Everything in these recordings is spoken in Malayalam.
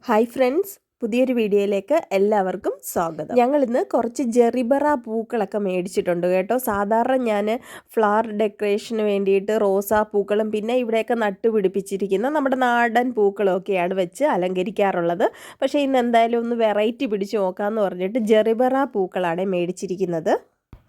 ഹായ് ഫ്രണ്ട്സ്, പുതിയൊരു വീഡിയോയിലേക്ക് എല്ലാവർക്കും സ്വാഗതം. ഞങ്ങൾ ഇന്ന് കുറച്ച് ജെറിബറ പൂക്കളൊക്കെ മേടിച്ചിട്ടുണ്ട് കേട്ടോ. സാധാരണ ഞാൻ ഫ്ലവർ ഡെക്കറേഷന് വേണ്ടിയിട്ട് റോസാ പൂക്കളും പിന്നെ ഇവിടെയൊക്കെ നട്ടുപിടിപ്പിച്ചിരിക്കുന്ന നമ്മുടെ നാടൻ പൂക്കളൊക്കെയാണ് വെച്ച് അലങ്കരിക്കാറുള്ളത്. പക്ഷേ ഇന്ന് എന്തായാലും ഒന്ന് വെറൈറ്റി പിടിച്ച് നോക്കാമെന്ന് പറഞ്ഞിട്ട് ജെറിബറ പൂക്കളാണ് മേടിച്ചിരിക്കുന്നത്.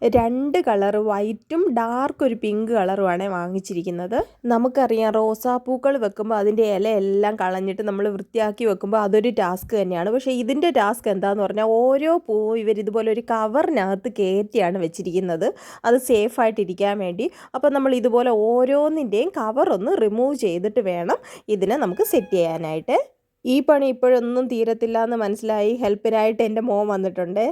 2 കളർ വൈറ്റും ഡാർക്ക് ഒരു പിങ്ക് കളറുമാണ് വാങ്ങിച്ചിരിക്കുന്നത്. നമുക്കറിയാം റോസാപ്പൂക്കൾ വെക്കുമ്പോൾ അതിൻ്റെ ഇലയെല്ലാം കളഞ്ഞിട്ട് നമ്മൾ വൃത്തിയാക്കി വെക്കുമ്പോൾ അതൊരു ടാസ്ക് തന്നെയാണ്. പക്ഷേ ഇതിൻ്റെ ടാസ്ക് എന്താണെന്ന് പറഞ്ഞാൽ ഓരോ പൂവും ഇവരിതുപോലെ ഒരു കവറിനകത്ത് കയറ്റിയാണ് വെച്ചിരിക്കുന്നത്, അത് സേഫായിട്ടിരിക്കാൻ വേണ്ടി. അപ്പോൾ നമ്മൾ ഇതുപോലെ ഓരോന്നിൻ്റെയും കവറൊന്ന് റിമൂവ് ചെയ്തിട്ട് വേണം ഇതിനെ നമുക്ക് സെറ്റ് ചെയ്യാനായിട്ട്. ഈ പണി ഇപ്പോഴൊന്നും തീരത്തില്ല എന്ന് മനസ്സിലായി. ഹെൽപ്പിനായിട്ട് എൻ്റെ മോൻ വന്നിട്ടുണ്ട്.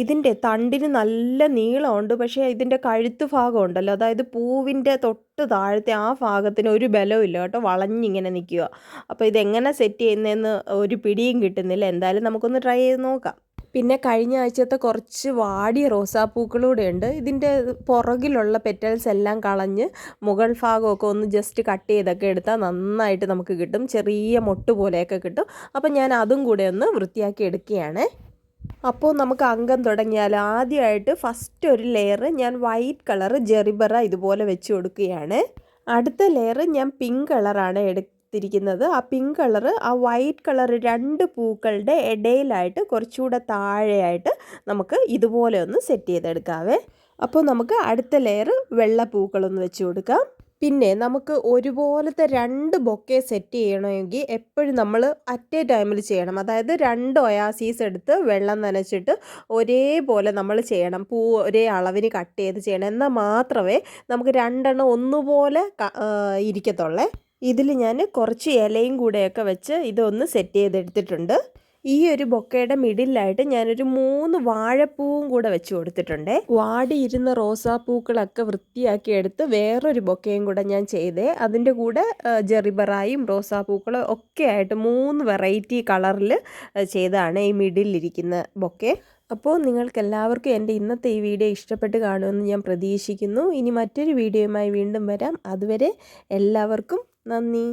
ഇതിൻ്റെ തണ്ടിന് നല്ല നീളമുണ്ട്, പക്ഷേ ഇതിൻ്റെ കഴുത്ത് ഭാഗം ഉണ്ടല്ലോ, അതായത് പൂവിൻ്റെ തൊട്ട് താഴത്തെ ആ ഭാഗത്തിന് ഒരു ബലവും ഇല്ല കേട്ടോ, വളഞ്ഞിങ്ങനെ നിൽക്കുക. അപ്പോൾ ഇതെങ്ങനെ സെറ്റ് ചെയ്യുന്നതെന്ന് ഒരു പിടിയും കിട്ടുന്നില്ല. എന്തായാലും നമുക്കൊന്ന് ട്രൈ ചെയ്ത് നോക്കാം. പിന്നെ കഴിഞ്ഞ ആഴ്ചത്തെ കുറച്ച് വാടിയ റോസാപ്പൂക്കളൂടെ ഉണ്ട്. ഇതിൻ്റെ പുറകിലുള്ള പെറ്റൽസ് എല്ലാം കളഞ്ഞ് മുകൾ ഭാഗമൊക്കെ ഒന്ന് ജസ്റ്റ് കട്ട് ചെയ്തൊക്കെ എടുത്താൽ നന്നായിട്ട് നമുക്ക് കിട്ടും, ചെറിയ മൊട്ട് പോലെയൊക്കെ കിട്ടും. അപ്പം ഞാൻ അതും കൂടെ ഒന്ന് വൃത്തിയാക്കി എടുക്കുകയാണ്. അപ്പോൾ നമുക്ക് അംഗം തുടങ്ങിയാൽ ആദ്യമായിട്ട് ഫസ്റ്റ് ഒരു ലെയർ ഞാൻ വൈറ്റ് കളർ ജെറിബറ ഇതുപോലെ വെച്ച് കൊടുക്കുകയാണ്. അടുത്ത ലെയർ ഞാൻ പിങ്ക് കളറാണ് എടുത്തിരിക്കുന്നത്. ആ പിങ്ക് കളർ ആ വൈറ്റ് കളർ 2 പൂക്കളുടെ ഇടയിലായിട്ട് കുറച്ചുകൂടെ താഴെയായിട്ട് നമുക്ക് ഇതുപോലെ ഒന്ന് സെറ്റ് ചെയ്തെടുക്കാവേ. അപ്പോൾ നമുക്ക് അടുത്ത ലെയർ വെള്ള പൂക്കളൊന്ന് വെച്ച് കൊടുക്കാം. പിന്നെ നമുക്ക് ഒരുപോലത്തെ 2 ബൊക്കെ സെറ്റ് ചെയ്യണമെങ്കിൽ എപ്പോഴും നമ്മൾ അറ്റ് എ ടൈമിൽ ചെയ്യണം. അതായത് 2 ഒയാസീസ് എടുത്ത് വെള്ളം നനച്ചിട്ട് ഒരേപോലെ നമ്മൾ ചെയ്യണം. പൂ ഒരേ അളവിന് കട്ട് ചെയ്ത് ചെയ്യണം. എന്നാൽ മാത്രമേ നമുക്ക് 2 എണ്ണം ഒന്നുപോലെ ഇരിക്കത്തുള്ളേ. ഇതിൽ ഞാൻ കുറച്ച് ഇലയും കൂടെയൊക്കെ വെച്ച് ഇതൊന്ന് സെറ്റ് ചെയ്തെടുത്തിട്ടുണ്ട്. ഈ ഒരു ബൊക്കയുടെ മിഡിലായിട്ട് ഞാനൊരു 3 വാഴപ്പൂവും കൂടെ വെച്ച് കൊടുത്തിട്ടുണ്ട്. വാടിയിരുന്ന റോസാപ്പൂക്കളൊക്കെ വൃത്തിയാക്കി എടുത്ത് വേറൊരു ബൊക്കയും കൂടെ ഞാൻ ചെയ്തേ. അതിൻ്റെ കൂടെ ജെറിബറായും റോസാപ്പൂക്കളും ഒക്കെ ആയിട്ട് 3 വെറൈറ്റി കളറിൽ ചെയ്താണ് ഈ മിഡിലിരിക്കുന്ന ബൊക്കെ. അപ്പോൾ നിങ്ങൾക്കെല്ലാവർക്കും എൻ്റെ ഇന്നത്തെ ഈ വീഡിയോ ഇഷ്ടപ്പെട്ട് കാണുമെന്ന് ഞാൻ പ്രതീക്ഷിക്കുന്നു. ഇനി മറ്റൊരു വീഡിയോയുമായി വീണ്ടും വരാം. അതുവരെ എല്ലാവർക്കും നന്ദി.